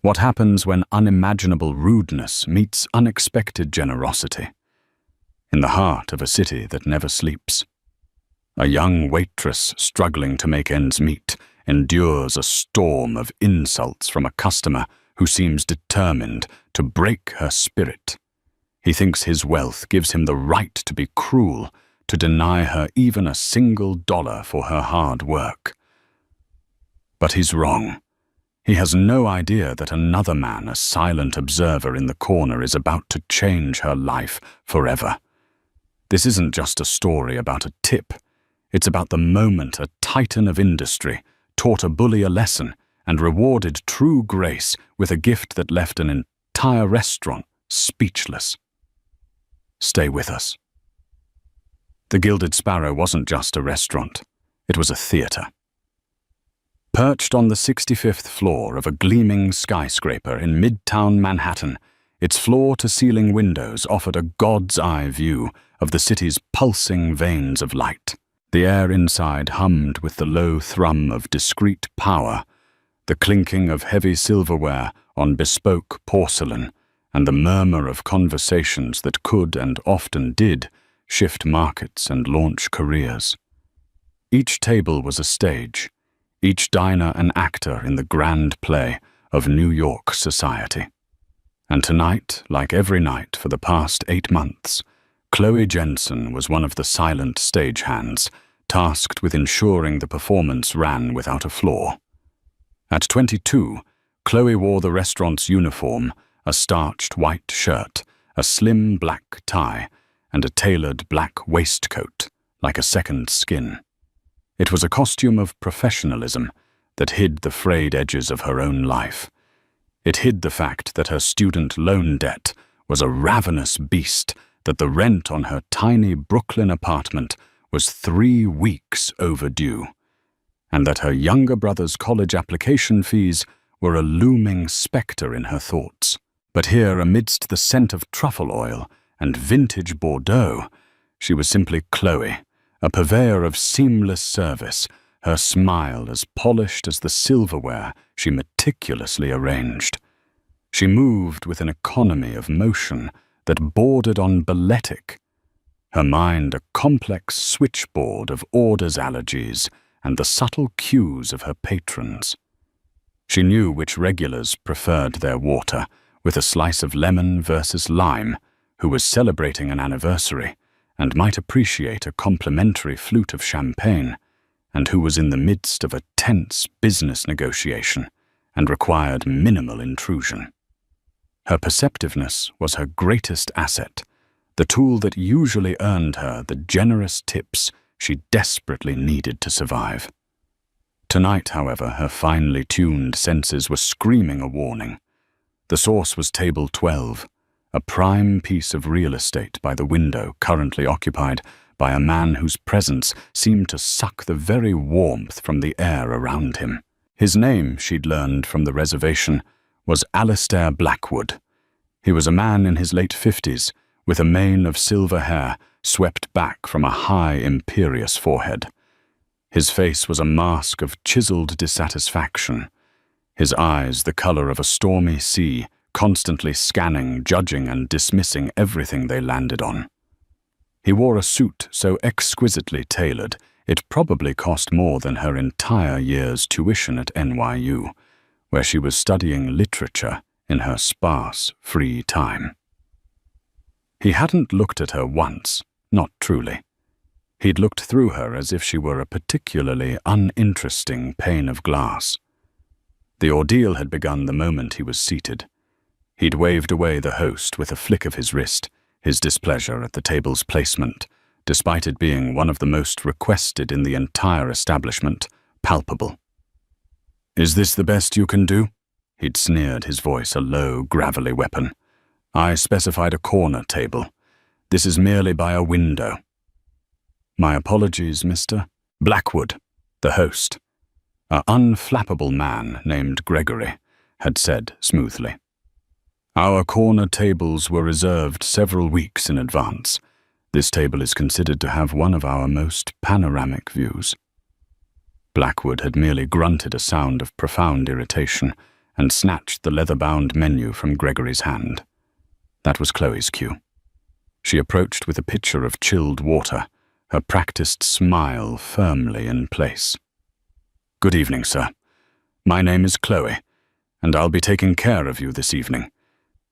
What happens when unimaginable rudeness meets unexpected generosity? In the heart of a city that never sleeps, a young waitress struggling to make ends meet endures a storm of insults from a customer who seems determined to break her spirit. He thinks his wealth gives him the right to be cruel, to deny her even a single dollar for her hard work. But he's wrong. He has no idea that another man, a silent observer in the corner, is about to change her life forever. This isn't just a story about a tip. It's about the moment a titan of industry taught a bully a lesson and rewarded true grace with a gift that left an entire restaurant speechless. Stay with us. The Gilded Sparrow wasn't just a restaurant. It was a theater. Perched on the 65th floor of a gleaming skyscraper in Midtown Manhattan, its floor-to-ceiling windows offered a god's-eye view of the city's pulsing veins of light. The air inside hummed with the low thrum of discreet power, the clinking of heavy silverware on bespoke porcelain, and the murmur of conversations that could and often did shift markets and launch careers. Each table was a stage, each diner an actor in the grand play of New York society. And tonight, like every night for the past 8 months, Chloe Jensen was one of the silent stagehands, tasked with ensuring the performance ran without a flaw. At 22, Chloe wore the restaurant's uniform, a starched white shirt, a slim black tie, and a tailored black waistcoat, like a second skin. It was a costume of professionalism that hid the frayed edges of her own life. It hid the fact that her student loan debt was a ravenous beast, that the rent on her tiny Brooklyn apartment was 3 weeks overdue, and that her younger brother's college application fees were a looming specter in her thoughts. But here, amidst the scent of truffle oil and vintage Bordeaux, she was simply Chloe, a purveyor of seamless service, her smile as polished as the silverware she meticulously arranged. She moved with an economy of motion that bordered on balletic, her mind a complex switchboard of orders, allergies, and the subtle cues of her patrons. She knew which regulars preferred their water, with a slice of lemon versus lime, who was celebrating an anniversary, and might appreciate a complimentary flute of champagne, and who was in the midst of a tense business negotiation and required minimal intrusion. Her perceptiveness was her greatest asset, the tool that usually earned her the generous tips she desperately needed to survive. Tonight, however, her finely tuned senses were screaming a warning. The source was table 12, a prime piece of real estate by the window currently occupied by a man whose presence seemed to suck the very warmth from the air around him. His name, she'd learned from the reservation, was Alistair Blackwood. He was a man in his late 50s, with a mane of silver hair swept back from a high, imperious forehead. His face was a mask of chiseled dissatisfaction, his eyes the color of a stormy sea, constantly scanning, judging, and dismissing everything they landed on. He wore a suit so exquisitely tailored, it probably cost more than her entire year's tuition at NYU, where she was studying literature in her sparse, free time. He hadn't looked at her once, not truly. He'd looked through her as if she were a particularly uninteresting pane of glass. The ordeal had begun the moment he was seated. He'd waved away the host with a flick of his wrist, his displeasure at the table's placement, despite it being one of the most requested in the entire establishment, palpable. "Is this the best you can do?" He'd sneered, his voice a low, gravelly weapon. "I specified a corner table. This is merely by a window." "My apologies, Mr. Blackwood," the host, an unflappable man named Gregory, had said smoothly. "Our corner tables were reserved several weeks in advance. This table is considered to have one of our most panoramic views." Blackwood had merely grunted a sound of profound irritation, and snatched the leather-bound menu from Gregory's hand. That was Chloe's cue. She approached with a pitcher of chilled water, her practiced smile firmly in place. "Good evening, sir. My name is Chloe, and I'll be taking care of you this evening.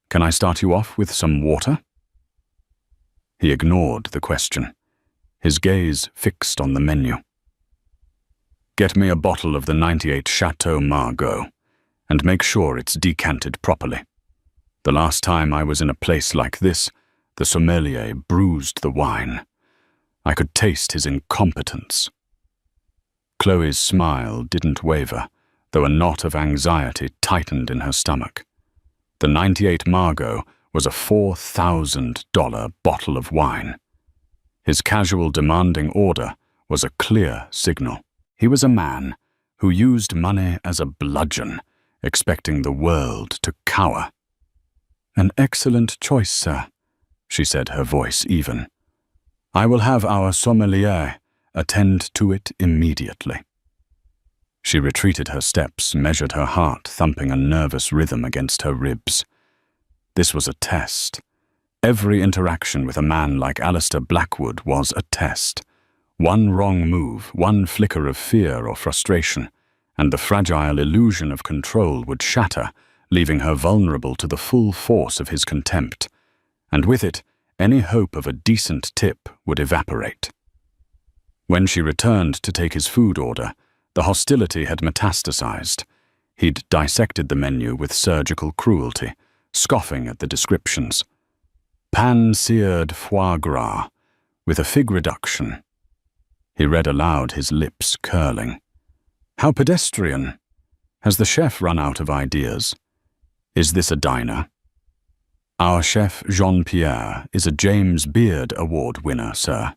Can I start you off with some water?" He ignored the question, his gaze fixed on the menu. "Get me a bottle of the 98 Chateau Margaux, and make sure it's decanted properly. The last time I was in a place like this, the sommelier bruised the wine. I could taste his incompetence." Chloe's smile didn't waver, though a knot of anxiety tightened in her stomach. The 98 Margaux was a $4,000 bottle of wine. His casual demanding order was a clear signal. He was a man who used money as a bludgeon, expecting the world to cower. "An excellent choice, sir," she said, her voice even. "I will have our sommelier attend to it immediately." She retreated her steps, measured her heart thumping a nervous rhythm against her ribs. This was a test. Every interaction with a man like Alistair Blackwood was a test. One wrong move, one flicker of fear or frustration, and the fragile illusion of control would shatter, leaving her vulnerable to the full force of his contempt. And with it, any hope of a decent tip would evaporate. When she returned to take his food order, the hostility had metastasized. He'd dissected the menu with surgical cruelty, scoffing at the descriptions. Pan-seared foie gras, with a fig reduction. He read aloud, his lips curling. "How pedestrian. Has the chef run out of ideas? Is this a diner?" "Our chef Jean-Pierre is a James Beard Award winner, sir.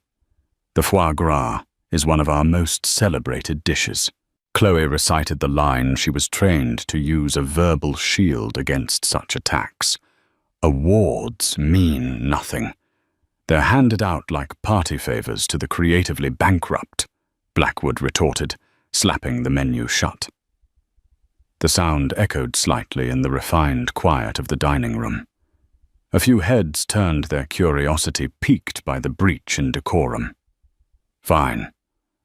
The foie gras is one of our most celebrated dishes." Chloe recited the line she was trained to use a verbal shield against such attacks. Awards mean nothing. They're handed out like party favors to the creatively bankrupt, Blackwood retorted, slapping the menu shut. The sound echoed slightly in the refined quiet of the dining room. A few heads turned their curiosity, piqued by the breach in decorum. "Fine.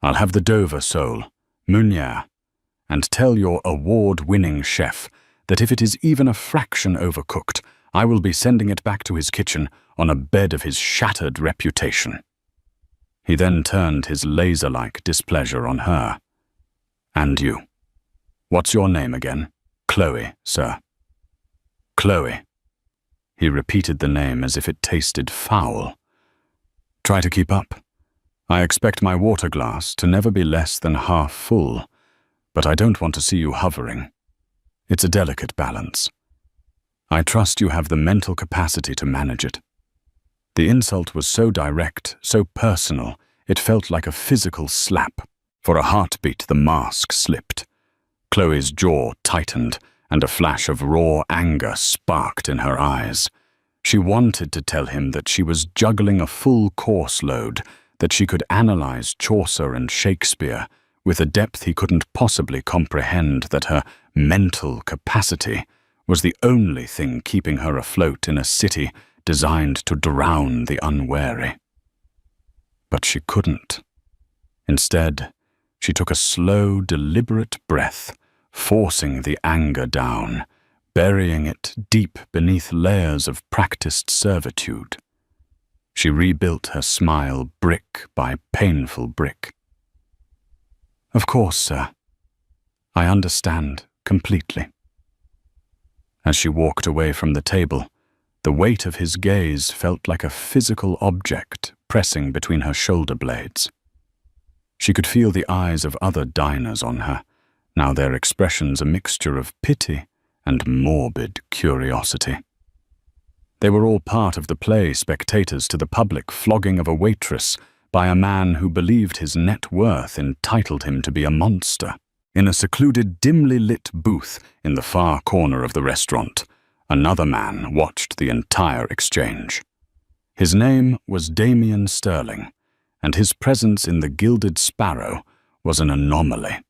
I'll have the Dover sole, Meunier, and tell your award-winning chef that if it is even a fraction overcooked, I will be sending it back to his kitchen on a bed of his shattered reputation." He then turned his laser-like displeasure on her. "And you. What's your name again?" "Chloe, sir." "Chloe." He repeated the name as if it tasted foul. "Try to keep up. I expect my water glass to never be less than half full, but I don't want to see you hovering. It's a delicate balance. I trust you have the mental capacity to manage it." The insult was so direct, so personal, it felt like a physical slap. For a heartbeat, the mask slipped. Chloe's jaw tightened, and a flash of raw anger sparked in her eyes. She wanted to tell him that she was juggling a full course load, that she could analyze Chaucer and Shakespeare with a depth he couldn't possibly comprehend, that her mental capacity was the only thing keeping her afloat in a city designed to drown the unwary. But she couldn't. Instead, she took a slow, deliberate breath, forcing the anger down, burying it deep beneath layers of practiced servitude. She rebuilt her smile brick by painful brick. "Of course, sir. I understand completely." As she walked away from the table, the weight of his gaze felt like a physical object pressing between her shoulder blades. She could feel the eyes of other diners on her, now their expressions a mixture of pity and morbid curiosity. They were all part of the play, spectators to the public flogging of a waitress by a man who believed his net worth entitled him to be a monster. In a secluded, dimly lit booth in the far corner of the restaurant, another man watched the entire exchange. His name was Damien Sterling, and his presence in the Gilded Sparrow was an anomaly.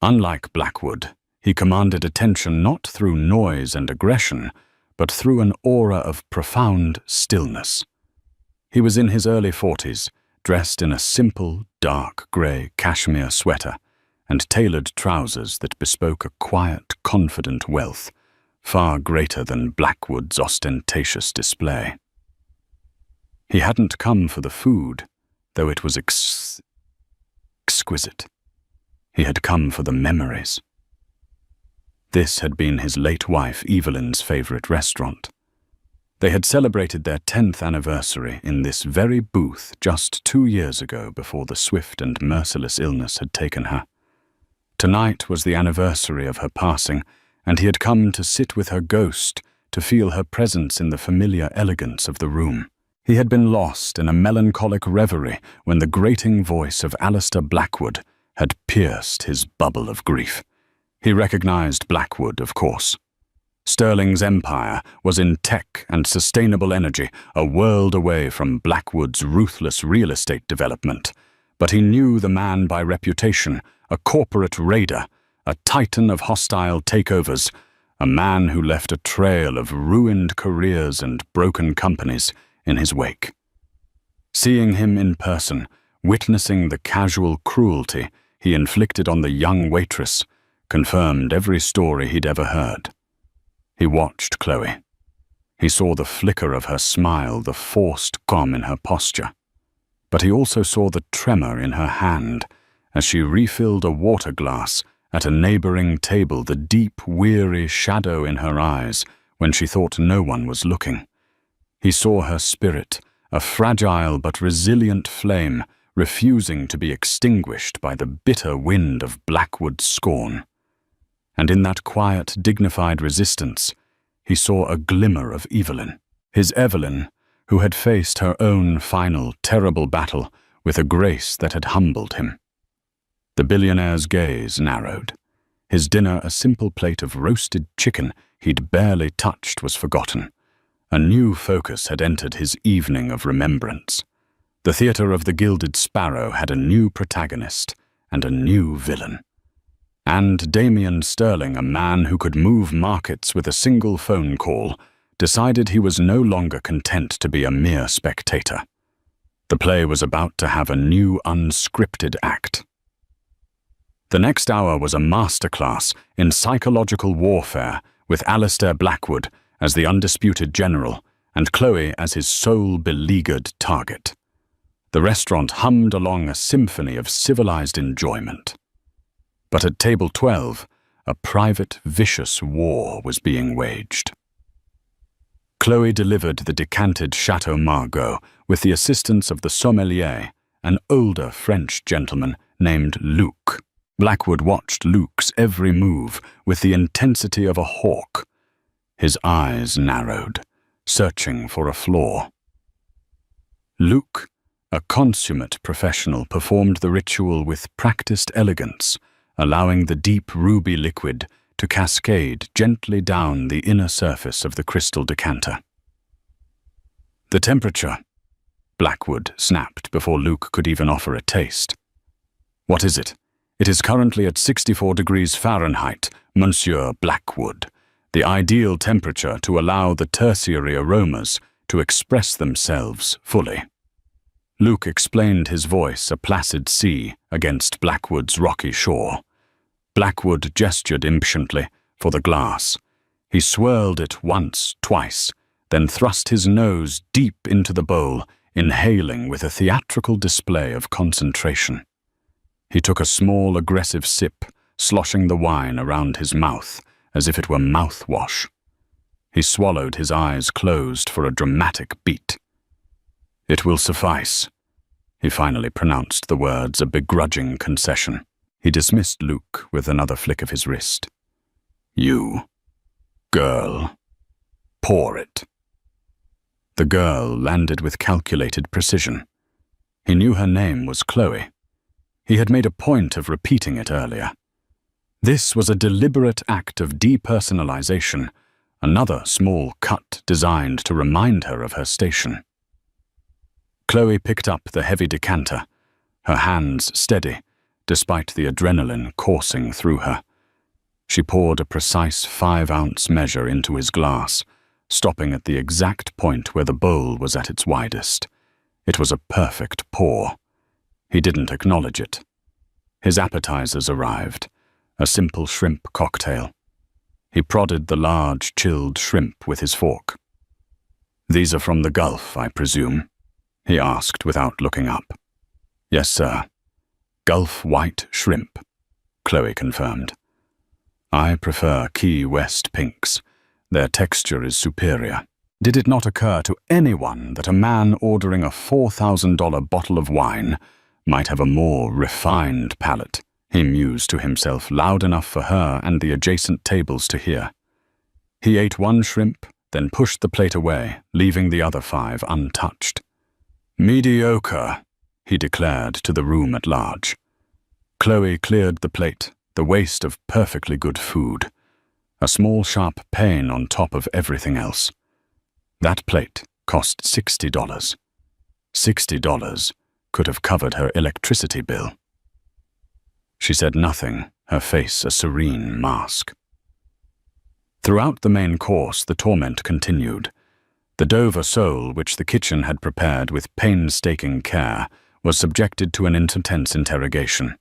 Unlike Blackwood, He commanded attention not through noise and aggression, but through an aura of profound stillness. He was in his early 40s, dressed in a simple, dark grey cashmere sweater and tailored trousers that bespoke a quiet, confident wealth, far greater than Blackwood's ostentatious display. He hadn't come for the food, though it was exquisite. He had come for the memories. This had been his late wife Evelyn's favourite restaurant. They had celebrated their 10th anniversary in this very booth just 2 years ago before the swift and merciless illness had taken her. Tonight was the anniversary of her passing, and he had come to sit with her ghost, to feel her presence in the familiar elegance of the room. He had been lost in a melancholic reverie when the grating voice of Alistair Blackwood had pierced his bubble of grief. He recognized Blackwood, of course. Sterling's empire was in tech and sustainable energy, a world away from Blackwood's ruthless real estate development. But he knew the man by reputation, a corporate raider, a titan of hostile takeovers, a man who left a trail of ruined careers and broken companies in his wake. Seeing him in person, witnessing the casual cruelty he inflicted on the young waitress, confirmed every story he'd ever heard. He watched Chloe. He saw the flicker of her smile, the forced calm in her posture. But he also saw the tremor in her hand as she refilled a water glass at a neighboring table, the deep, weary shadow in her eyes when she thought no one was looking. He saw her spirit, a fragile but resilient flame, refusing to be extinguished by the bitter wind of Blackwood's scorn. And in that quiet, dignified resistance, he saw a glimmer of Evelyn. His Evelyn, who had faced her own final, terrible battle with a grace that had humbled him. The billionaire's gaze narrowed. His dinner, a simple plate of roasted chicken he'd barely touched, was forgotten. A new focus had entered his evening of remembrance. The theatre of the Gilded Sparrow had a new protagonist and a new villain. And Damien Sterling, a man who could move markets with a single phone call, decided he was no longer content to be a mere spectator. The play was about to have a new unscripted act. The next hour was a masterclass in psychological warfare with Alistair Blackwood as the undisputed general and Chloe as his sole beleaguered target. The restaurant hummed along a symphony of civilized enjoyment. But at table 12, a private, vicious war was being waged. Chloe delivered the decanted Chateau Margaux with the assistance of the sommelier, an older French gentleman named Luc. Blackwood watched Luc's every move with the intensity of a hawk. His eyes narrowed, searching for a flaw. Luc, a consummate professional, performed the ritual with practiced elegance, allowing the deep ruby liquid to cascade gently down the inner surface of the crystal decanter. "The temperature," Blackwood snapped before Luc could even offer a taste. "What is it?" "It is currently at 64 degrees Fahrenheit, Monsieur Blackwood, the ideal temperature to allow the tertiary aromas to express themselves fully." Luc explained, his voice a placid sea against Blackwood's rocky shore. Blackwood gestured impatiently for the glass. He swirled it once, twice, then thrust his nose deep into the bowl, inhaling with a theatrical display of concentration. He took a small, aggressive sip, sloshing the wine around his mouth as if it were mouthwash. He swallowed, his eyes closed for a dramatic beat. "It will suffice." He finally pronounced the words, a begrudging concession. He dismissed Luc with another flick of his wrist. "You, girl, pour it." The girl landed with calculated precision. He knew her name was Chloe. He had made a point of repeating it earlier. This was a deliberate act of depersonalization, another small cut designed to remind her of her station. Chloe picked up the heavy decanter, her hands steady, despite the adrenaline coursing through her. She poured a precise 5-ounce measure into his glass, stopping at the exact point where the bowl was at its widest. It was a perfect pour. He didn't acknowledge it. His appetizers arrived, a simple shrimp cocktail. He prodded the large, chilled shrimp with his fork. "These are from the Gulf, I presume?" he asked without looking up. "Yes, sir. Gulf white shrimp," Chloe confirmed. "I prefer Key West pinks. Their texture is superior." Did it not occur to anyone that a man ordering a $4,000 bottle of wine might have a more refined palate? He mused to himself, loud enough for her and the adjacent tables to hear. He ate one shrimp, then pushed the plate away, leaving the other 5 untouched. "Mediocre," he declared to the room at large. Chloe cleared the plate, the waste of perfectly good food. A small sharp pain on top of everything else. That plate cost $60. $60 could have covered her electricity bill. She said nothing, her face a serene mask. Throughout the main course, the torment continued. The Dover sole, which the kitchen had prepared with painstaking care, was subjected to an intense interrogation.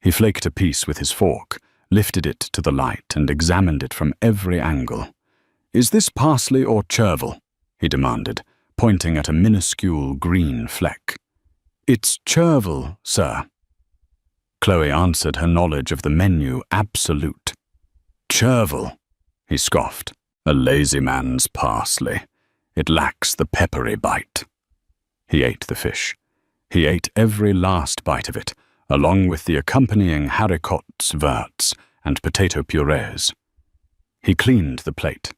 He flaked a piece with his fork, lifted it to the light, and examined it from every angle. "Is this parsley or chervil?" he demanded, pointing at a minuscule green fleck. "It's chervil, sir." Chloe answered, her knowledge of the menu absolute. "Chervil," he scoffed. "A lazy man's parsley. It lacks the peppery bite." He ate the fish. He ate every last bite of it, along with the accompanying haricots verts and potato purees. He cleaned the plate.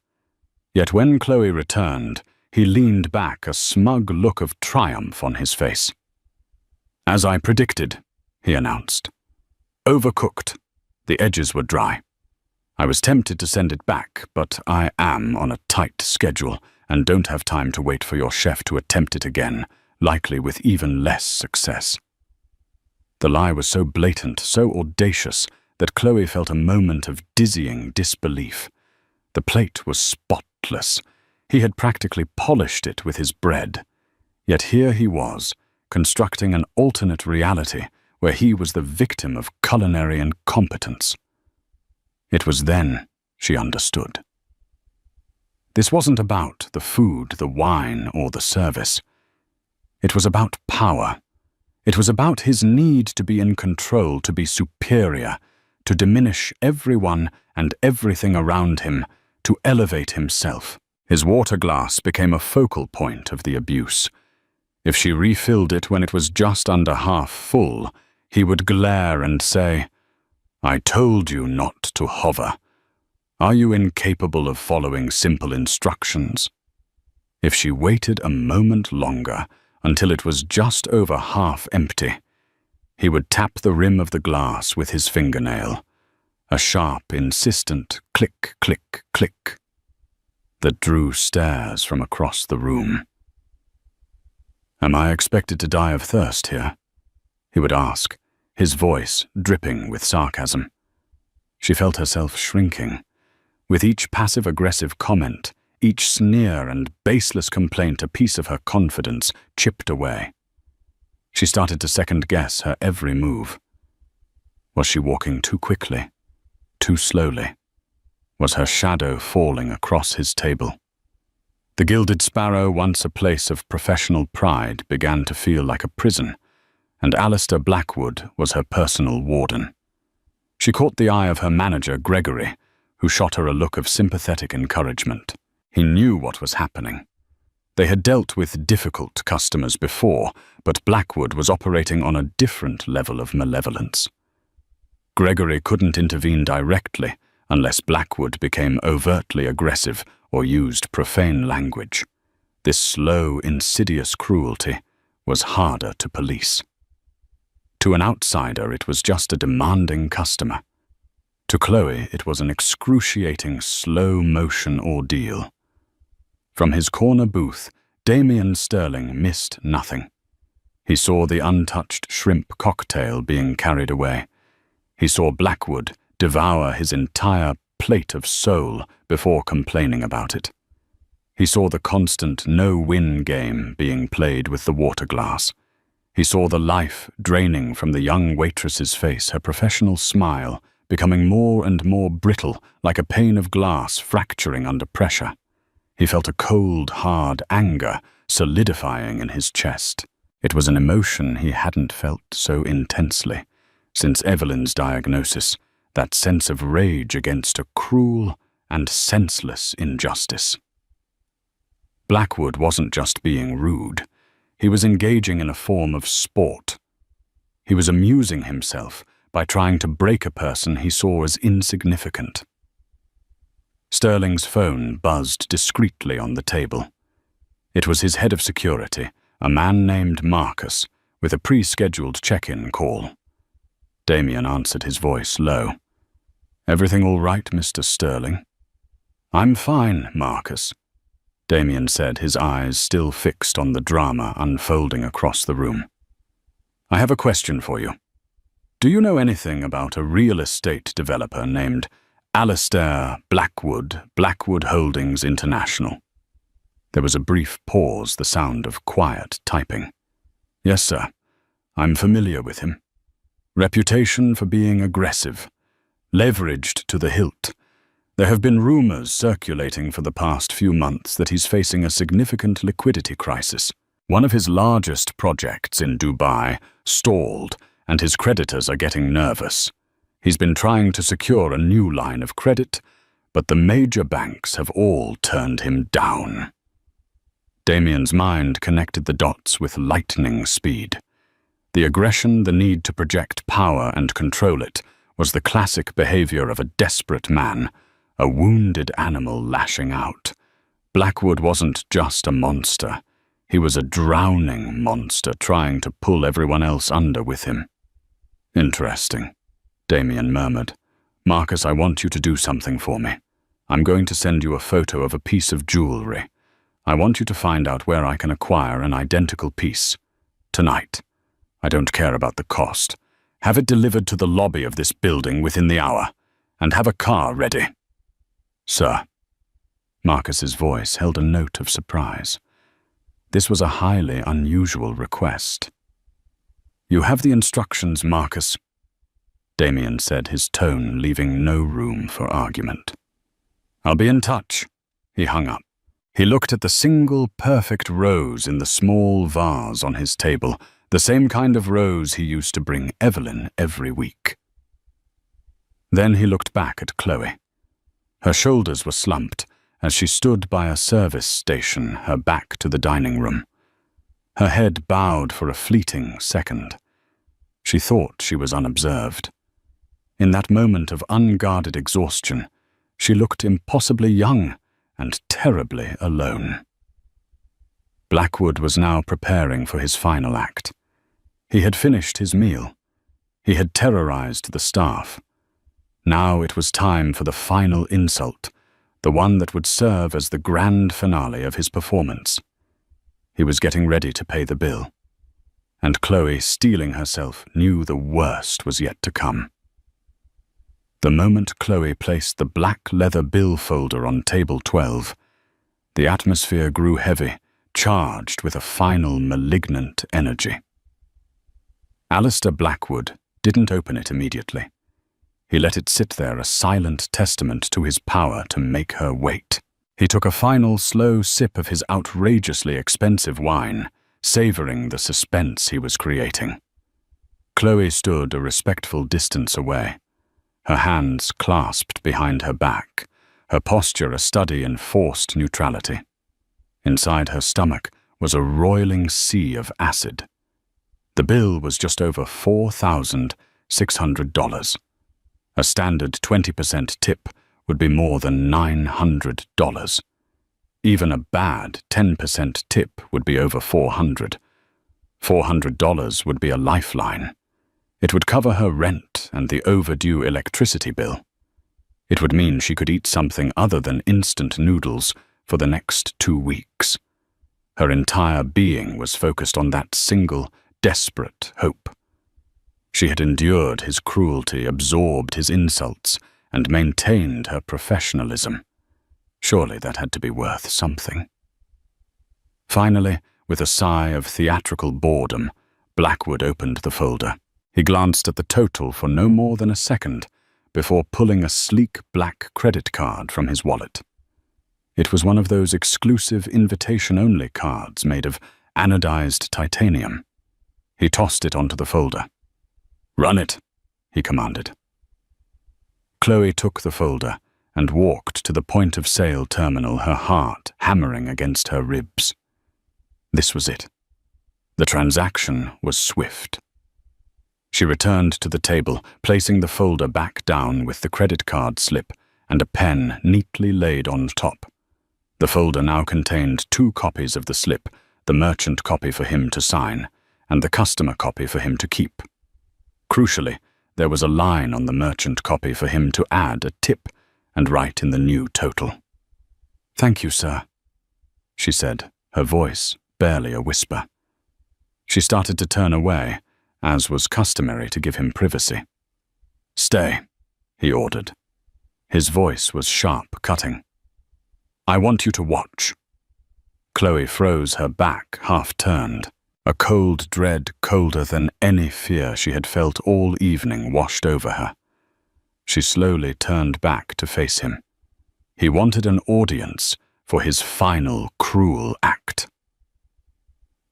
Yet when Chloe returned, he leaned back, a smug look of triumph on his face. "As I predicted," he announced. "Overcooked. The edges were dry. I was tempted to send it back, but I am on a tight schedule and don't have time to wait for your chef to attempt it again, likely with even less success." The lie was so blatant, so audacious, that Chloe felt a moment of dizzying disbelief. The plate was spotless. He had practically polished it with his bread. Yet here he was, constructing an alternate reality where he was the victim of culinary incompetence. It was then she understood. This wasn't about the food, the wine, or the service. It was about power. It was about his need to be in control, to be superior, to diminish everyone and everything around him, to elevate himself. His water glass became a focal point of the abuse. If she refilled it when it was just under half full, he would glare and say, "I told you not to hover. Are you incapable of following simple instructions?" If she waited a moment longer, until it was just over half empty, he would tap the rim of the glass with his fingernail, a sharp, insistent click, click, click that drew stares from across the room. "Am I expected to die of thirst here?" he would ask, his voice dripping with sarcasm. She felt herself shrinking. With each passive-aggressive comment, each sneer and baseless complaint, a piece of her confidence chipped away. She started to second-guess her every move. Was she walking too quickly? Too slowly? Was her shadow falling across his table? The Gilded Sparrow, once a place of professional pride, began to feel like a prison, and Alistair Blackwood was her personal warden. She caught the eye of her manager, Gregory, who shot her a look of sympathetic encouragement. He knew what was happening. They had dealt with difficult customers before, but Blackwood was operating on a different level of malevolence. Gregory couldn't intervene directly unless Blackwood became overtly aggressive or used profane language. This slow, insidious cruelty was harder to police. To an outsider, it was just a demanding customer. To Chloe, it was an excruciating, slow-motion ordeal. From his corner booth, Damien Sterling missed nothing. He saw the untouched shrimp cocktail being carried away. He saw Blackwood devour his entire plate of soul before complaining about it. He saw the constant no-win game being played with the water glass. He saw the life draining from the young waitress's face, her professional smile becoming more and more brittle, like a pane of glass fracturing under pressure. He felt a cold, hard anger solidifying in his chest. It was an emotion he hadn't felt so intensely since Evelyn's diagnosis, that sense of rage against a cruel and senseless injustice. Blackwood wasn't just being rude. He was engaging in a form of sport. He was amusing himself by trying to break a person he saw as insignificant. Sterling's phone buzzed discreetly on the table. It was his head of security, a man named Marcus, with a pre-scheduled check-in call. Damien answered his voice low. "Everything all right, Mr. Sterling?" "I'm fine, Marcus," Damien said, his eyes still fixed on the drama unfolding across the room. "I have a question for you. Do you know anything about a real estate developer named Alistair Blackwood, Blackwood Holdings International?" There was a brief pause, the sound of quiet typing. "Yes, sir. I'm familiar with him. Reputation for being aggressive, leveraged to the hilt. There have been rumors circulating for the past few months that he's facing a significant liquidity crisis. One of his largest projects in Dubai stalled, and his creditors are getting nervous. He's been trying to secure a new line of credit, but the major banks have all turned him down." Damien's mind connected the dots with lightning speed. The aggression, the need to project power and control it, was the classic behavior of a desperate man, a wounded animal lashing out. Blackwood wasn't just a monster. He was a drowning monster trying to pull everyone else under with him. "Interesting," Damien murmured. "Marcus, I want you to do something for me. I'm going to send you a photo of a piece of jewelry. I want you to find out where I can acquire an identical piece. Tonight. I don't care about the cost. Have it delivered to the lobby of this building within the hour, and have a car ready." "Sir." Marcus's voice held a note of surprise. This was a highly unusual request. "You have the instructions, Marcus," Damien said, his tone leaving no room for argument. "I'll be in touch." He hung up. He looked at the single perfect rose in the small vase on his table, the same kind of rose he used to bring Evelyn every week. Then he looked back at Chloe. Her shoulders were slumped as she stood by a service station, her back to the dining room. Her head bowed for a fleeting second. She thought she was unobserved. In that moment of unguarded exhaustion, she looked impossibly young and terribly alone. Blackwood was now preparing for his final act. He had finished his meal. He had terrorized the staff. Now it was time for the final insult, the one that would serve as the grand finale of his performance. He was getting ready to pay the bill, and Chloe, steeling herself, knew the worst was yet to come. The moment Chloe placed the black leather bill folder on table 12, the atmosphere grew heavy, charged with a final malignant energy. Alistair Blackwood didn't open it immediately. He let it sit there, a silent testament to his power to make her wait. He took a final slow sip of his outrageously expensive wine, savoring the suspense he was creating. Chloe stood a respectful distance away, her hands clasped behind her back, her posture a study in forced neutrality. Inside her stomach was a roiling sea of acid. The bill was just over $4,600. A standard 20% tip would be more than $900. Even a bad 10% tip would be over $400. $400 would be a lifeline. It would cover her rent and the overdue electricity bill. It would mean she could eat something other than instant noodles for the next 2 weeks. Her entire being was focused on that single, desperate hope. She had endured his cruelty, absorbed his insults, and maintained her professionalism. Surely that had to be worth something. Finally, with a sigh of theatrical boredom, Blackwood opened the folder. He glanced at the total for no more than a second before pulling a sleek black credit card from his wallet. It was one of those exclusive invitation-only cards made of anodized titanium. He tossed it onto the folder. "Run it," he commanded. Chloe took the folder and walked to the point-of-sale terminal, her heart hammering against her ribs. This was it. The transaction was swift. She returned to the table, placing the folder back down with the credit card slip and a pen neatly laid on top. The folder now contained 2 copies of the slip, the merchant copy for him to sign, and the customer copy for him to keep. Crucially, there was a line on the merchant copy for him to add a tip and write in the new total. "Thank you, sir," she said, her voice barely a whisper. She started to turn away, as was customary to give him privacy. "Stay," he ordered. His voice was sharp, cutting. "I want you to watch." Chloe froze, her back half-turned. A cold dread, colder than any fear she had felt all evening, washed over her. She slowly turned back to face him. He wanted an audience for his final, cruel act.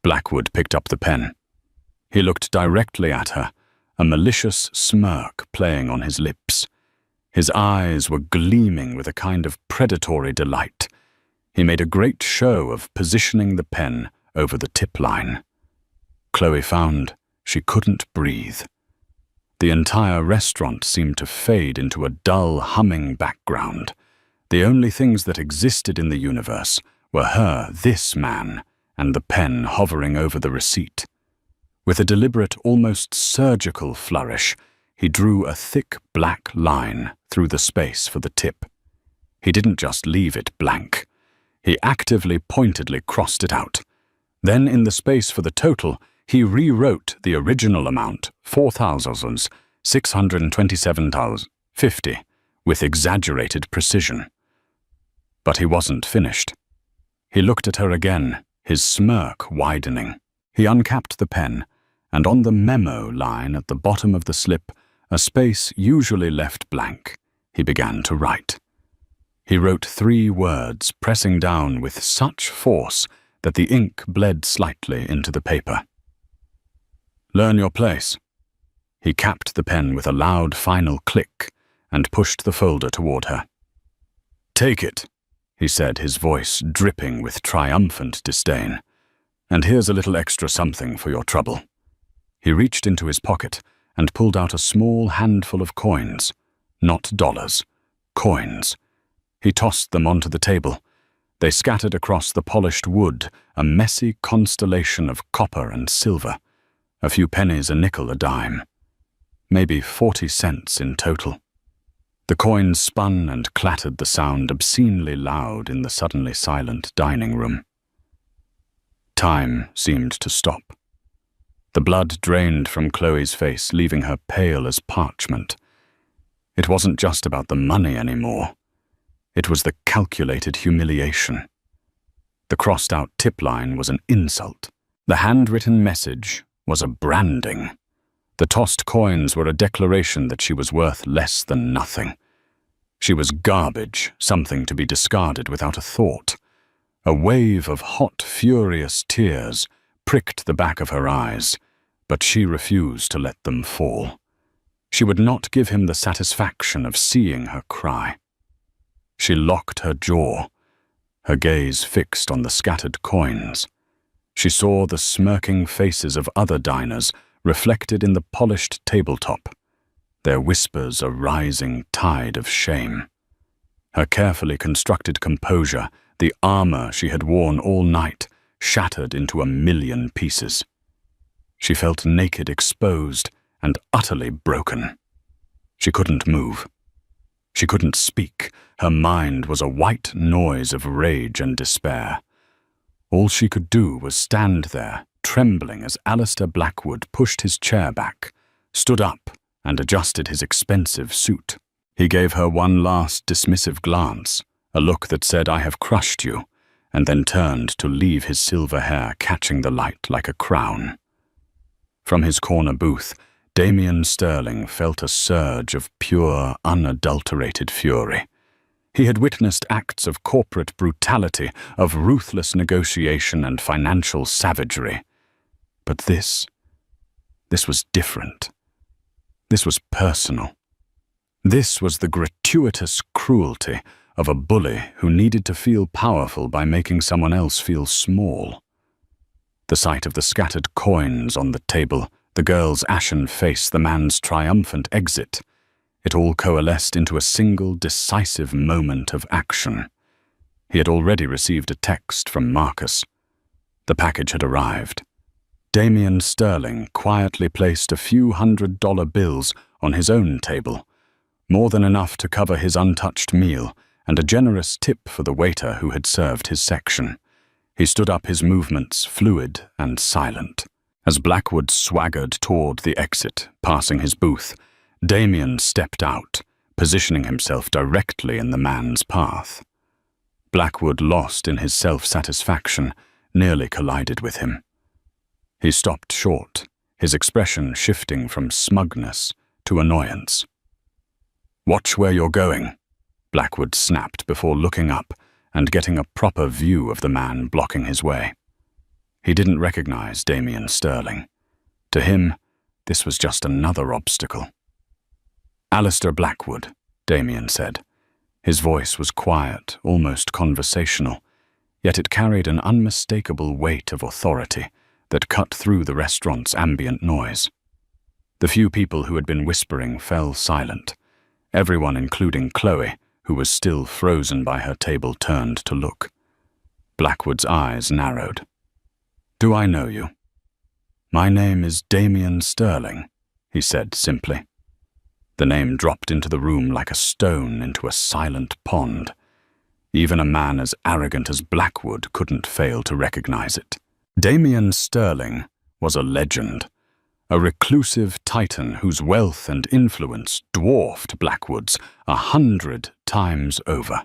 Blackwood picked up the pen. He looked directly at her, a malicious smirk playing on his lips. His eyes were gleaming with a kind of predatory delight. He made a great show of positioning the pen over the tip line. Chloe found she couldn't breathe. The entire restaurant seemed to fade into a dull, humming background. The only things that existed in the universe were this man, and the pen hovering over the receipt. With a deliberate, almost surgical flourish, he drew a thick black line through the space for the tip. He didn't just leave it blank. He actively, pointedly crossed it out. Then, in the space for the total, he rewrote the original amount, $4,627.50, with exaggerated precision. But he wasn't finished. He looked at her again, his smirk widening. He uncapped the pen, and on the memo line at the bottom of the slip, a space usually left blank, he began to write. He wrote 3 words, pressing down with such force that the ink bled slightly into the paper. "Learn your place." He capped the pen with a loud final click and pushed the folder toward her. "Take it," he said, his voice dripping with triumphant disdain. "And here's a little extra something for your trouble." He reached into his pocket and pulled out a small handful of coins. Not dollars. Coins. He tossed them onto the table. They scattered across the polished wood, a messy constellation of copper and silver. A few pennies, a nickel, a dime. Maybe 40 cents in total. The coins spun and clattered, the sound obscenely loud in the suddenly silent dining room. Time seemed to stop. The blood drained from Chloe's face, leaving her pale as parchment. It wasn't just about the money anymore. It was the calculated humiliation. The crossed-out tip line was an insult. The handwritten message was a branding. The tossed coins were a declaration that she was worth less than nothing. She was garbage, something to be discarded without a thought. A wave of hot, furious tears pricked the back of her eyes, but she refused to let them fall. She would not give him the satisfaction of seeing her cry. She locked her jaw, her gaze fixed on the scattered coins. She saw the smirking faces of other diners reflected in the polished tabletop, their whispers a rising tide of shame. Her carefully constructed composure, the armor she had worn all night, shattered into a million pieces. She felt naked, exposed, and utterly broken. She couldn't move. She couldn't speak. Her mind was a white noise of rage and despair. All she could do was stand there, trembling as Alistair Blackwood pushed his chair back, stood up, and adjusted his expensive suit. He gave her one last dismissive glance, a look that said, "I have crushed you," and then turned to leave his silver hair catching the light like a crown. From his corner booth, Damien Sterling felt a surge of pure, unadulterated fury. He had witnessed acts of corporate brutality, of ruthless negotiation and financial savagery. But this was different. This was personal. This was the gratuitous cruelty of a bully who needed to feel powerful by making someone else feel small. The sight of the scattered coins on the table, the girl's ashen face, the man's triumphant exit, it all coalesced into a single decisive moment of action. He had already received a text from Marcus. The package had arrived. Damien Sterling quietly placed a few $100 bills on his own table, more than enough to cover his untouched meal and a generous tip for the waiter who had served his section. He stood up, his movements fluid and silent. As Blackwood swaggered toward the exit, passing his booth, Damien stepped out, positioning himself directly in the man's path. Blackwood, lost in his self-satisfaction, nearly collided with him. He stopped short, his expression shifting from smugness to annoyance. "Watch where you're going," Blackwood snapped before looking up and getting a proper view of the man blocking his way. He didn't recognize Damien Sterling. To him, this was just another obstacle. "Alistair Blackwood," Damien said. His voice was quiet, almost conversational, yet it carried an unmistakable weight of authority that cut through the restaurant's ambient noise. The few people who had been whispering fell silent. Everyone, including Chloe, who was still frozen by her table, turned to look. Blackwood's eyes narrowed. "Do I know you?" "My name is Damien Sterling," he said simply. The name dropped into the room like a stone into a silent pond. Even a man as arrogant as Blackwood couldn't fail to recognize it. Damien Sterling was a legend, a reclusive titan whose wealth and influence dwarfed Blackwood's 100 times over.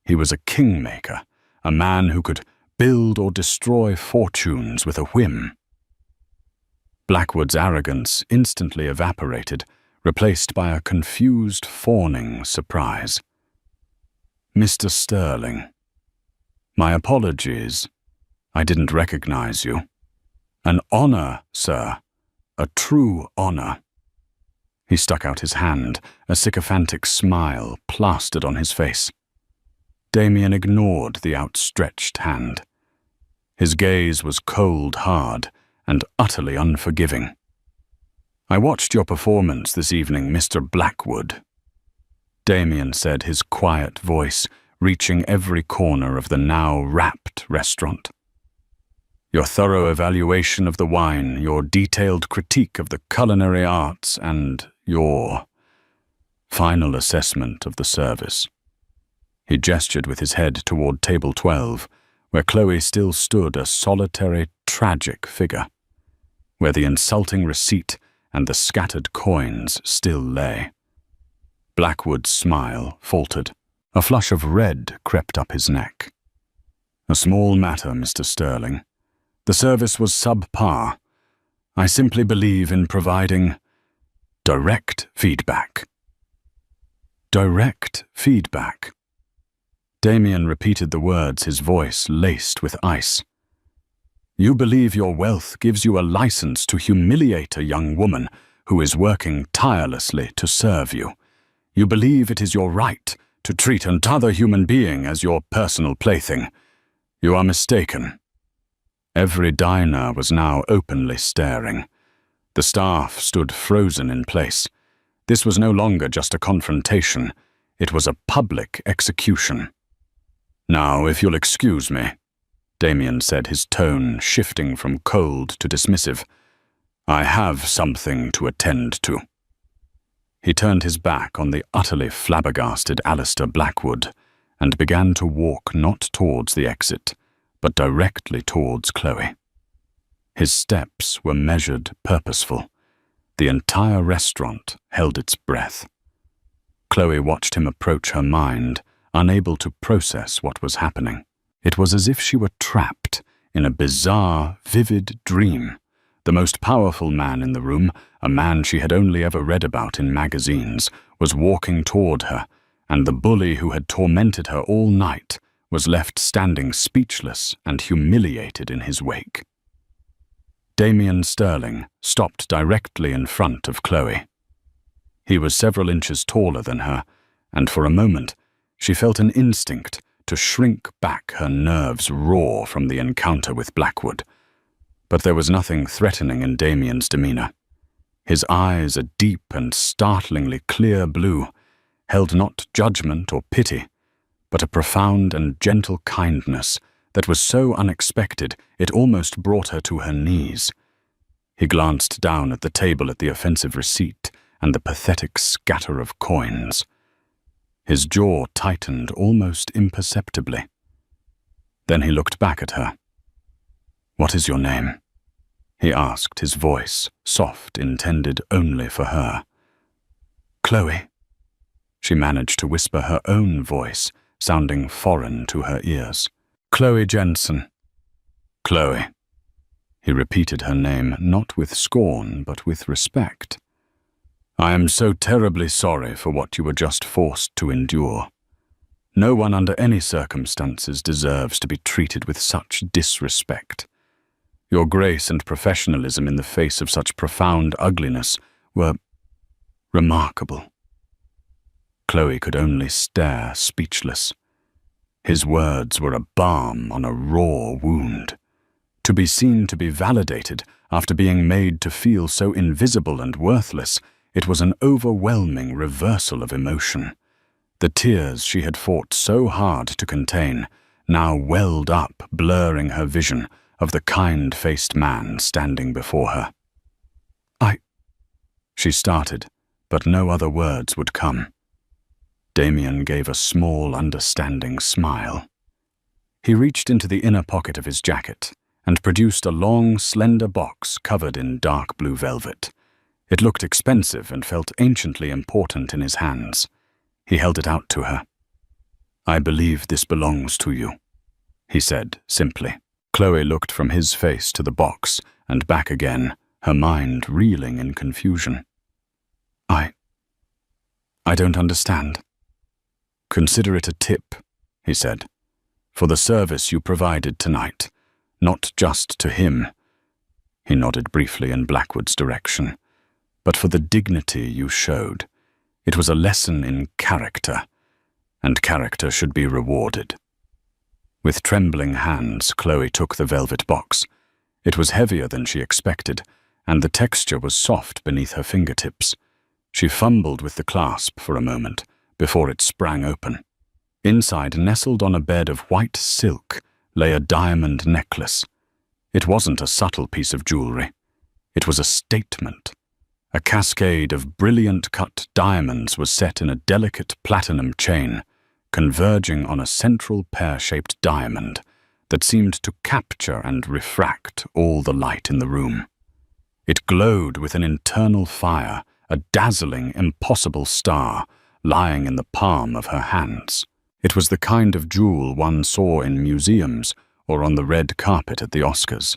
He was a kingmaker, a man who could build or destroy fortunes with a whim. Blackwood's arrogance instantly evaporated, replaced by a confused, fawning surprise. "Mr. Sterling, my apologies. I didn't recognize you. An honor, sir. A true honor." He stuck out his hand, a sycophantic smile plastered on his face. Damien ignored the outstretched hand. His gaze was cold hard and utterly unforgiving. "I watched your performance this evening, Mr. Blackwood," Damien said, his quiet voice reaching every corner of the now rapt restaurant. "Your thorough evaluation of the wine, your detailed critique of the culinary arts, and your final assessment of the service." He gestured with his head toward table 12, where Chloe still stood, a solitary, tragic figure, where the insulting receipt and the scattered coins still lay. Blackwood's smile faltered. A flush of red crept up his neck. "A small matter, Mr. Sterling. The service was subpar. I simply believe in providing direct feedback." Direct feedback. Damien repeated the words, his voice laced with ice. "You believe your wealth gives you a license to humiliate a young woman who is working tirelessly to serve you. You believe it is your right to treat another human being as your personal plaything. You are mistaken." Every diner was now openly staring. The staff stood frozen in place. This was no longer just a confrontation. It was a public execution. "Now, if you'll excuse me," Damien said, his tone shifting from cold to dismissive, "I have something to attend to." He turned his back on the utterly flabbergasted Alistair Blackwood and began to walk not towards the exit, but directly towards Chloe. His steps were measured, purposeful. The entire restaurant held its breath. Chloe watched him approach her mind, unable to process what was happening. It was as if she were trapped in a bizarre, vivid dream. The most powerful man in the room, a man she had only ever read about in magazines, was walking toward her, and the bully who had tormented her all night was left standing speechless and humiliated in his wake. Damien Sterling stopped directly in front of Chloe. He was several inches taller than her, and for a moment she felt an instinct to shrink back, her nerves raw from the encounter with Blackwood. But there was nothing threatening in Damien's demeanor. His eyes, a deep and startlingly clear blue, held not judgment or pity, but a profound and gentle kindness that was so unexpected it almost brought her to her knees. He glanced down at the table at the offensive receipt and the pathetic scatter of coins. His jaw tightened almost imperceptibly. Then he looked back at her. "What is your name?" he asked, his voice soft, intended only for her. "Chloe." She managed to whisper her own voice, sounding foreign to her ears. "Chloe Jensen." "Chloe." He repeated her name, not with scorn, but with respect. "I am so terribly sorry for what you were just forced to endure. No one under any circumstances deserves to be treated with such disrespect. Your grace and professionalism in the face of such profound ugliness were remarkable." Chloe could only stare, speechless. His words were a balm on a raw wound. To be seen to be validated after being made to feel so invisible and worthless, it was an overwhelming reversal of emotion. The tears she had fought so hard to contain now welled up, blurring her vision of the kind-faced man standing before her. She started, but no other words would come. Damien gave a small, understanding smile. He reached into the inner pocket of his jacket and produced a long, slender box covered in dark blue velvet. It looked expensive and felt anciently important in his hands. He held it out to her. "I believe this belongs to you," he said simply. Chloe looked from his face to the box and back again, her mind reeling in confusion. I don't understand." "Consider it a tip," he said, "for the service you provided tonight, not just to him," he nodded briefly in Blackwood's direction, "but for the dignity you showed. It was a lesson in character, and character should be rewarded." With trembling hands, Chloe took the velvet box. It was heavier than she expected, and the texture was soft beneath her fingertips. She fumbled with the clasp for a moment before it sprang open. Inside, nestled on a bed of white silk, lay a diamond necklace. It wasn't a subtle piece of jewelry. It was a statement. A cascade of brilliant cut diamonds was set in a delicate platinum chain, converging on a central pear-shaped diamond that seemed to capture and refract all the light in the room. It glowed with an internal fire, a dazzling, impossible star lying in the palm of her hands. It was the kind of jewel one saw in museums or on the red carpet at the Oscars.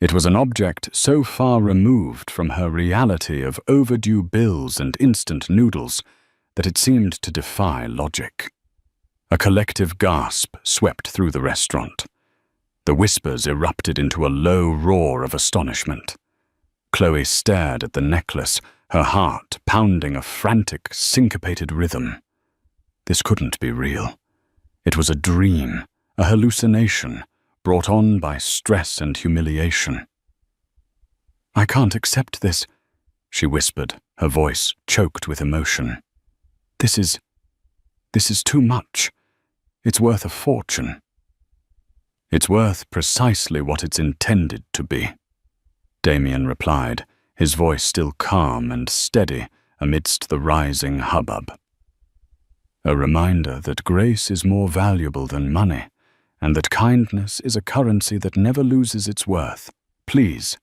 It was an object so far removed from her reality of overdue bills and instant noodles that it seemed to defy logic. A collective gasp swept through the restaurant. The whispers erupted into a low roar of astonishment. Chloe stared at the necklace, her heart pounding a frantic, syncopated rhythm. This couldn't be real. It was a dream, a hallucination, brought on by stress and humiliation. "I can't accept this," she whispered, her voice choked with emotion. This is too much. It's worth a fortune." "It's worth precisely what it's intended to be," Damien replied, his voice still calm and steady amidst the rising hubbub. "A reminder that grace is more valuable than money, and that kindness is a currency that never loses its worth. Please,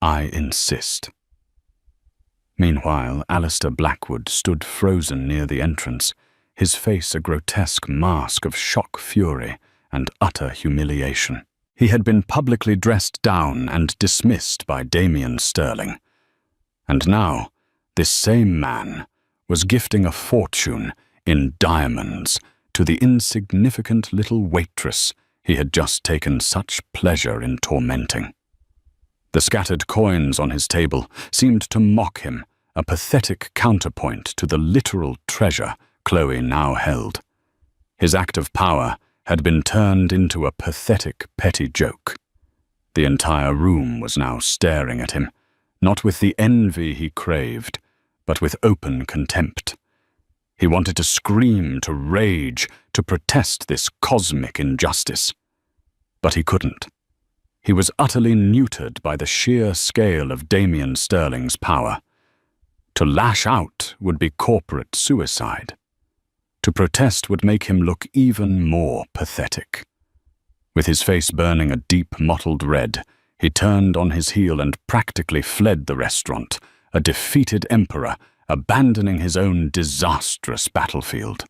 I insist." Meanwhile, Alistair Blackwood stood frozen near the entrance, his face a grotesque mask of shock fury and utter humiliation. He had been publicly dressed down and dismissed by Damien Sterling. And now, this same man was gifting a fortune in diamonds to the insignificant little waitress he had just taken such pleasure in tormenting. The scattered coins on his table seemed to mock him, a pathetic counterpoint to the literal treasure Chloe now held. His act of power had been turned into a pathetic petty joke. The entire room was now staring at him, not with the envy he craved, but with open contempt. He wanted to scream, to rage, to protest this cosmic injustice. But he couldn't. He was utterly neutered by the sheer scale of Damien Sterling's power. To lash out would be corporate suicide. To protest would make him look even more pathetic. With his face burning a deep mottled red, he turned on his heel and practically fled the restaurant, a defeated emperor abandoning his own disastrous battlefield.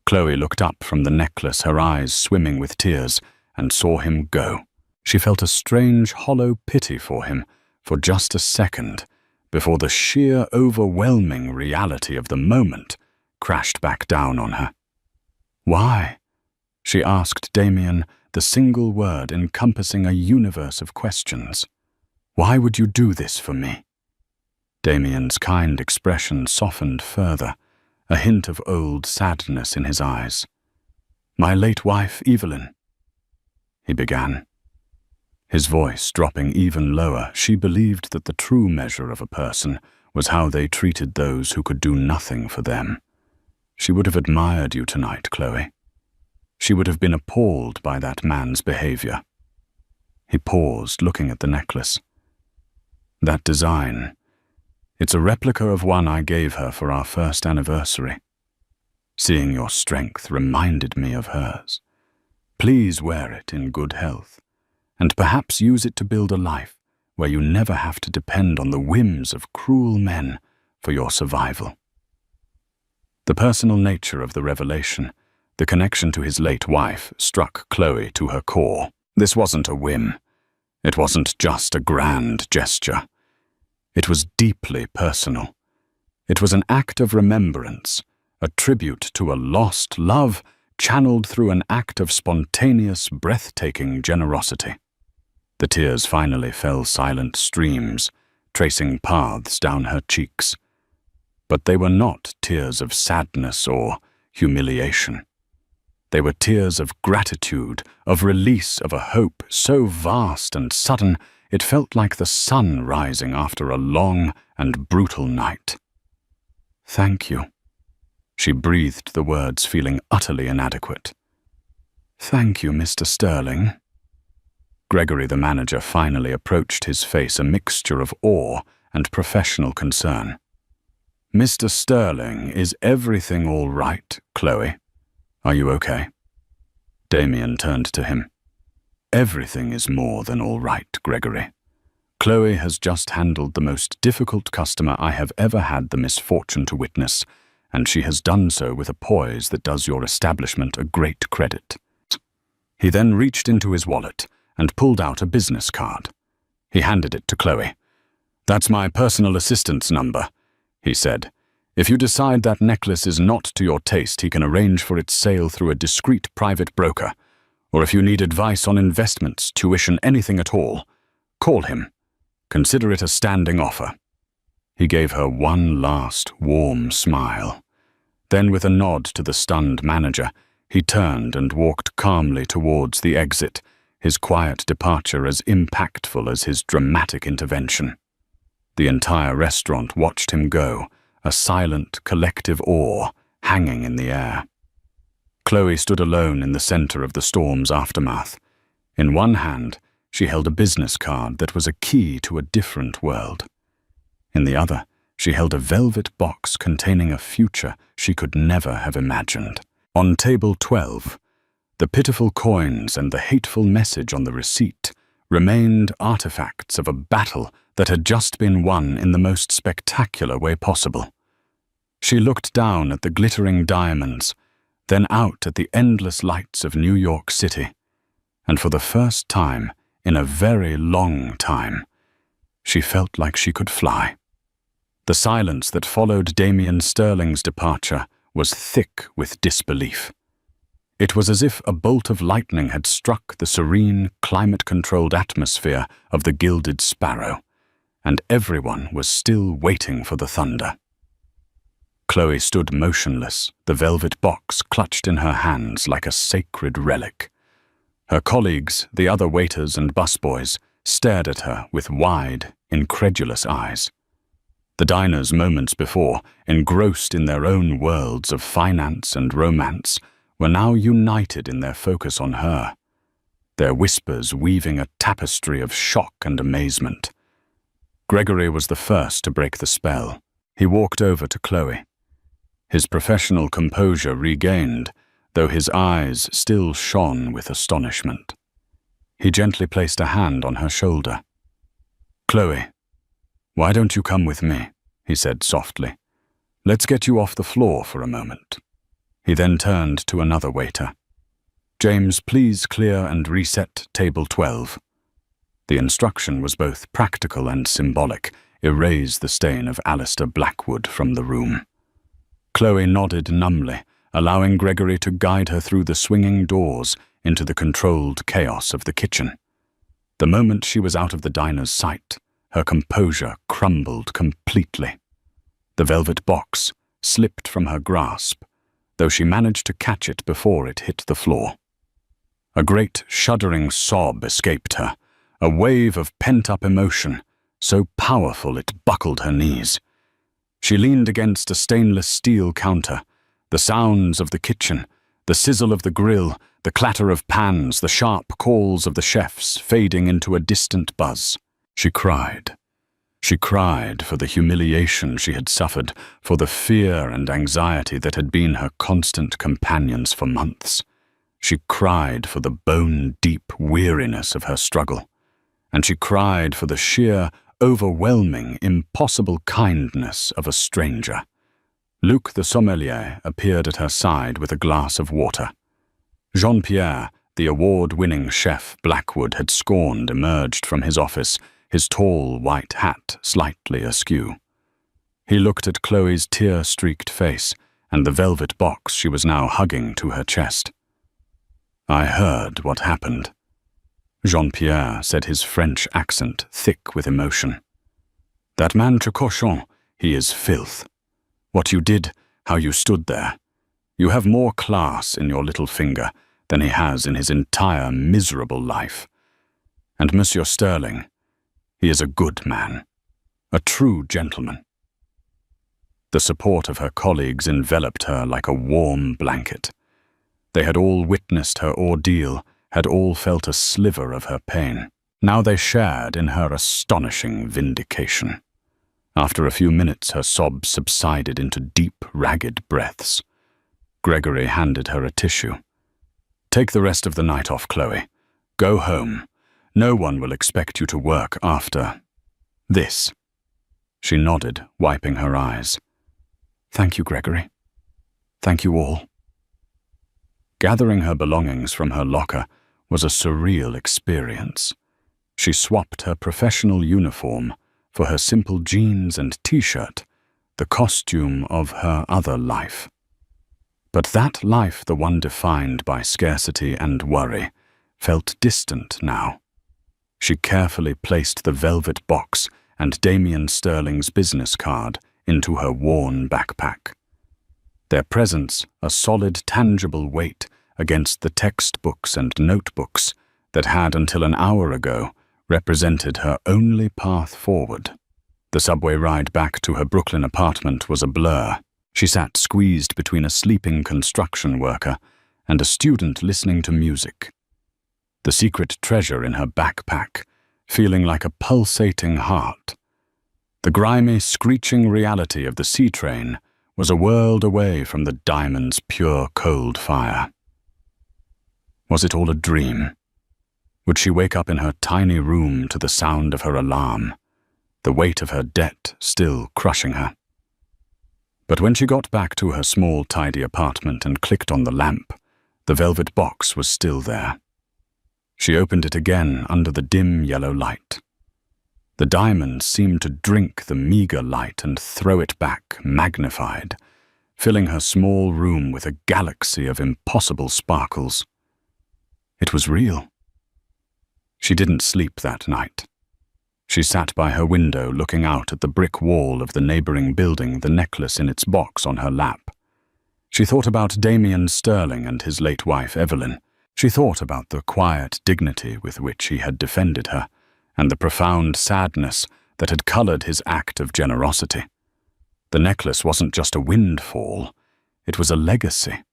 Chloe looked up from the necklace, her eyes swimming with tears, and saw him go. She felt a strange, hollow pity for him for just a second before the sheer, overwhelming reality of the moment crashed back down on her. "Why?" she asked Damien, the single word encompassing a universe of questions. "Why would you do this for me?" Damien's kind expression softened further, a hint of old sadness in his eyes. "My late wife, Evelyn," he began. His voice dropping even lower, she believed that the true measure of a person was how they treated those who could do nothing for them. She would have admired you tonight, Chloe. She would have been appalled by that man's behavior. He paused, looking at the necklace. "That design, it's a replica of one I gave her for our first anniversary. Seeing your strength reminded me of hers. Please wear it in good health, and perhaps use it to build a life where you never have to depend on the whims of cruel men for your survival." The personal nature of the revelation, the connection to his late wife, struck Chloe to her core. This wasn't a whim. It wasn't just a grand gesture. It was deeply personal. It was an act of remembrance, a tribute to a lost love channeled through an act of spontaneous, breathtaking generosity. The tears finally fell silent streams, tracing paths down her cheeks. But they were not tears of sadness or humiliation. They were tears of gratitude, of release of a hope so vast and sudden it felt like the sun rising after a long and brutal night. "Thank you." She breathed the words, feeling utterly inadequate. "Thank you, Mr. Sterling." Gregory, the manager, finally approached, his face a mixture of awe and professional concern. "Mr. Sterling, is everything all right, Chloe? Are you okay?" Damien turned to him. "Everything is more than all right, Gregory. Chloe has just handled the most difficult customer I have ever had the misfortune to witness, and she has done so with a poise that does your establishment a great credit." He then reached into his wallet and pulled out a business card. He handed it to Chloe. "That's my personal assistant's number," he said. "If you decide that necklace is not to your taste, he can arrange for its sale through a discreet private broker. Or if you need advice on investments, tuition, anything at all, call him. Consider it a standing offer." He gave her one last warm smile. Then, with a nod to the stunned manager, he turned and walked calmly towards the exit, his quiet departure as impactful as his dramatic intervention. The entire restaurant watched him go, a silent, collective awe hanging in the air. Chloe stood alone in the center of the storm's aftermath. In one hand, she held a business card that was a key to a different world. In the other, she held a velvet box containing a future she could never have imagined. On table 12, the pitiful coins and the hateful message on the receipt remained artifacts of a battle that had just been won in the most spectacular way possible. She looked down at the glittering diamonds, then out at the endless lights of New York City, and for the first time in a very long time, she felt like she could fly. The silence that followed Damien Sterling's departure was thick with disbelief. It was as if a bolt of lightning had struck the serene, climate-controlled atmosphere of the Gilded Sparrow, and everyone was still waiting for the thunder. Chloe stood motionless, the velvet box clutched in her hands like a sacred relic. Her colleagues, the other waiters and busboys, stared at her with wide, incredulous eyes. The diners moments before, engrossed in their own worlds of finance and romance, were now united in their focus on her, their whispers weaving a tapestry of shock and amazement. Gregory was the first to break the spell. He walked over to Chloe. His professional composure regained, though his eyes still shone with astonishment. He gently placed a hand on her shoulder. "Chloe, why don't you come with me?" he said softly. "Let's get you off the floor for a moment." He then turned to another waiter. "James, please clear and reset table 12. The instruction was both practical and symbolic. Erase the stain of Alistair Blackwood from the room. Chloe nodded numbly, allowing Gregory to guide her through the swinging doors into the controlled chaos of the kitchen. The moment she was out of the diner's sight, her composure crumbled completely. The velvet box slipped from her grasp, though she managed to catch it before it hit the floor. A great shuddering sob escaped her, a wave of pent-up emotion, so powerful it buckled her knees. She leaned against a stainless steel counter, the sounds of the kitchen, the sizzle of the grill, the clatter of pans, the sharp calls of the chefs fading into a distant buzz. She cried. She cried for the humiliation she had suffered, for the fear and anxiety that had been her constant companions for months. She cried for the bone-deep weariness of her struggle. And she cried for the sheer, overwhelming, impossible kindness of a stranger. Luc the sommelier appeared at her side with a glass of water. Jean-Pierre, the award-winning chef Blackwood had scorned, emerged from his office, his tall white hat slightly askew. He looked at Chloe's tear-streaked face and the velvet box she was now hugging to her chest. "I heard what happened," Jean-Pierre said, his French accent thick with emotion. "That man Tricochon, he is filth. What you did, how you stood there. You have more class in your little finger than he has in his entire miserable life. And Monsieur Sterling, he is a good man, a true gentleman." The support of her colleagues enveloped her like a warm blanket. They had all witnessed her ordeal, had all felt a sliver of her pain. Now they shared in her astonishing vindication. After a few minutes, her sobs subsided into deep, ragged breaths. Gregory handed her a tissue. "Take the rest of the night off, Chloe. Go home. No one will expect you to work after this." She nodded, wiping her eyes. "Thank you, Gregory. Thank you all." Gathering her belongings from her locker was a surreal experience. She swapped her professional uniform for her simple jeans and t-shirt, the costume of her other life. But that life, the one defined by scarcity and worry, felt distant now. She carefully placed the velvet box and Damien Sterling's business card into her worn backpack. Their presence, a solid, tangible weight against the textbooks and notebooks that had until an hour ago represented her only path forward. The subway ride back to her Brooklyn apartment was a blur. She sat squeezed between a sleeping construction worker and a student listening to music. The secret treasure in her backpack, feeling like a pulsating heart. The grimy, screeching reality of the sea train was a world away from the diamond's pure, cold fire. Was it all a dream? Would she wake up in her tiny room to the sound of her alarm, the weight of her debt still crushing her? But when she got back to her small, tidy apartment and clicked on the lamp, the velvet box was still there. She opened it again under the dim yellow light. The diamonds seemed to drink the meager light and throw it back, magnified, filling her small room with a galaxy of impossible sparkles. It was real. She didn't sleep that night. She sat by her window looking out at the brick wall of the neighboring building, the necklace in its box on her lap. She thought about Damien Sterling and his late wife Evelyn. She thought about the quiet dignity with which he had defended her, and the profound sadness that had colored his act of generosity. The necklace wasn't just a windfall, it was a legacy.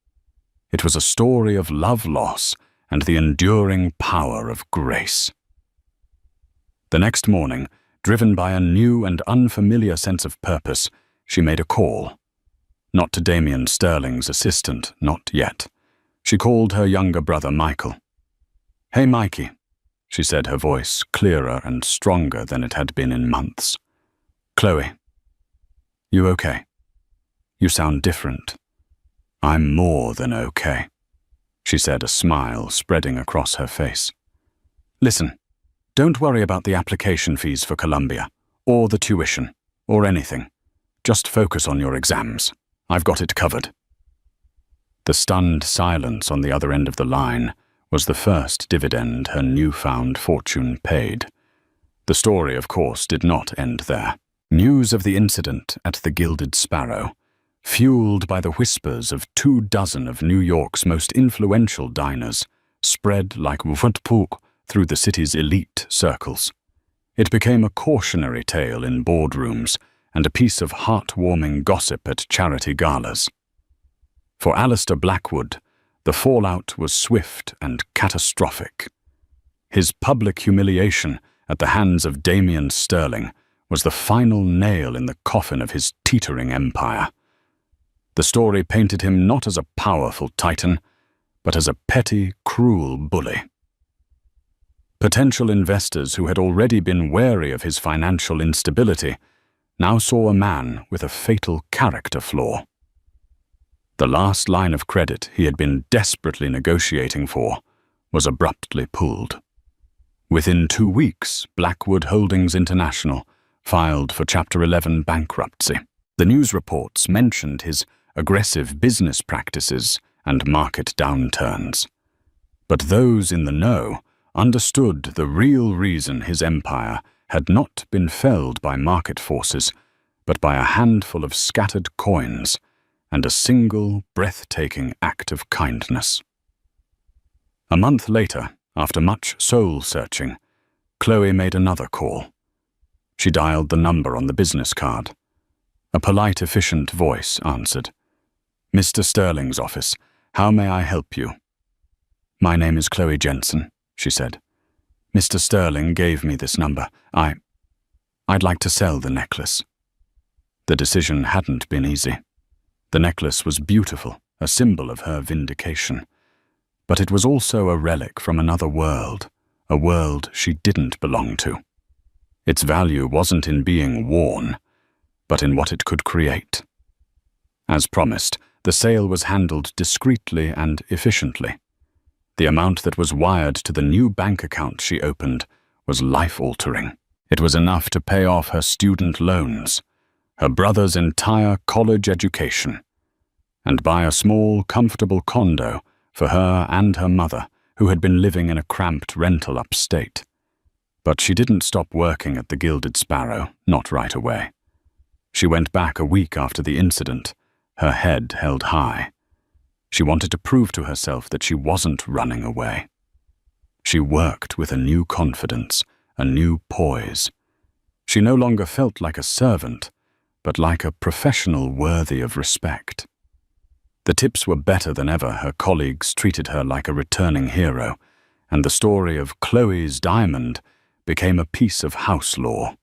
It was a story of love loss and the enduring power of grace. The next morning, driven by a new and unfamiliar sense of purpose, she made a call. Not to Damien Sterling's assistant, not yet. She called her younger brother Michael. "Hey, Mikey," she said, her voice clearer and stronger than it had been in months. "Chloe, you okay? You sound different." "I'm more than okay," she said, a smile spreading across her face. "Listen, don't worry about the application fees for Columbia, or the tuition, or anything. Just focus on your exams. I've got it covered." The stunned silence on the other end of the line was the first dividend her newfound fortune paid. The story, of course, did not end there. News of the incident at the Gilded Sparrow, fueled by the whispers of 24 of New York's most influential diners, spread like wordpool through the city's elite circles. It became a cautionary tale in boardrooms and a piece of heartwarming gossip at charity galas. For Alistair Blackwood, the fallout was swift and catastrophic. His public humiliation at the hands of Damien Sterling was the final nail in the coffin of his teetering empire. The story painted him not as a powerful titan, but as a petty, cruel bully. Potential investors who had already been wary of his financial instability now saw a man with a fatal character flaw. The last line of credit he had been desperately negotiating for was abruptly pulled. Within 2 weeks, Blackwood Holdings International filed for Chapter 11 bankruptcy. The news reports mentioned his aggressive business practices and market downturns. But those in the know understood the real reason his empire had not been felled by market forces, but by a handful of scattered coins and a single, breathtaking act of kindness. A month later, after much soul-searching, Chloe made another call. She dialed the number on the business card. A polite, efficient voice answered. "Mr. Sterling's office. How may I help you?" "My name is Chloe Jensen," she said. "Mr. Sterling gave me this number. I'd like to sell the necklace." The decision hadn't been easy. The necklace was beautiful, a symbol of her vindication. But it was also a relic from another world, a world she didn't belong to. Its value wasn't in being worn, but in what it could create. As promised, the sale was handled discreetly and efficiently. The amount that was wired to the new bank account she opened was life-altering. It was enough to pay off her student loans, her brother's entire college education, and buy a small, comfortable condo for her and her mother, who had been living in a cramped rental upstate. But she didn't stop working at the Gilded Sparrow, not right away. She went back a week after the incident, her head held high. She wanted to prove to herself that she wasn't running away. She worked with a new confidence, a new poise. She no longer felt like a servant, but like a professional worthy of respect. The tips were better than ever, her colleagues treated her like a returning hero, and the story of Chloe's diamond became a piece of house law.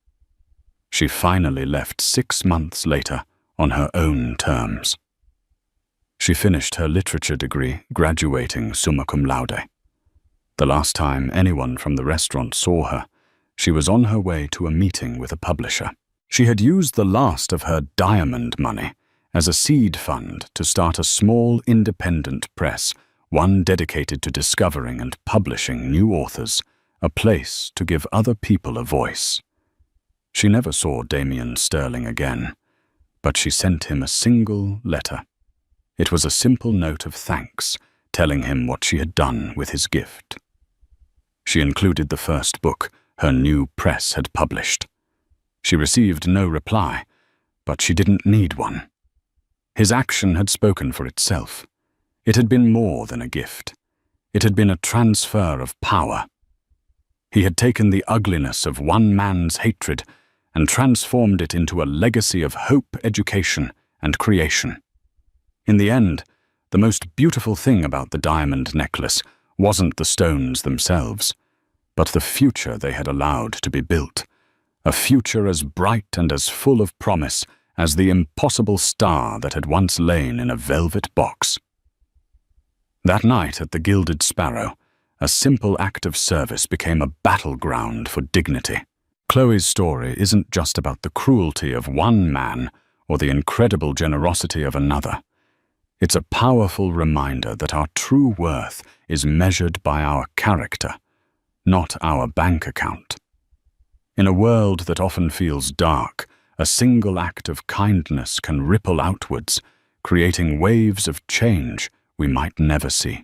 She finally left 6 months later on her own terms. She finished her literature degree, graduating summa cum laude. The last time anyone from the restaurant saw her, she was on her way to a meeting with a publisher. She had used the last of her diamond money as a seed fund to start a small independent press, one dedicated to discovering and publishing new authors, a place to give other people a voice. She never saw Damien Sterling again, but she sent him a single letter. It was a simple note of thanks, telling him what she had done with his gift. She included the first book her new press had published. She received no reply, but she didn't need one. His action had spoken for itself. It had been more than a gift. It had been a transfer of power. He had taken the ugliness of one man's hatred and transformed it into a legacy of hope, education, and creation. In the end, the most beautiful thing about the diamond necklace wasn't the stones themselves, but the future they had allowed to be built, a future as bright and as full of promise as the impossible star that had once lain in a velvet box. That night at the Gilded Sparrow, a simple act of service became a battleground for dignity. Chloe's story isn't just about the cruelty of one man or the incredible generosity of another. It's a powerful reminder that our true worth is measured by our character, not our bank account. In a world that often feels dark, a single act of kindness can ripple outwards, creating waves of change we might never see.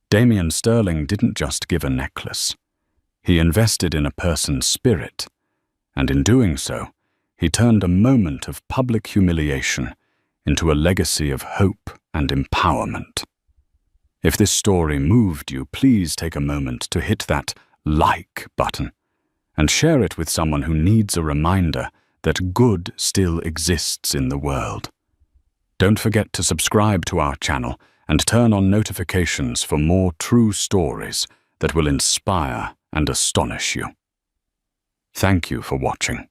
Damien Sterling didn't just give a necklace. He invested in a person's spirit, and in doing so, he turned a moment of public humiliation into a legacy of hope and empowerment. If this story moved you, please take a moment to hit that like button and share it with someone who needs a reminder that good still exists in the world. Don't forget to subscribe to our channel and turn on notifications for more true stories that will inspire and astonish you. Thank you for watching.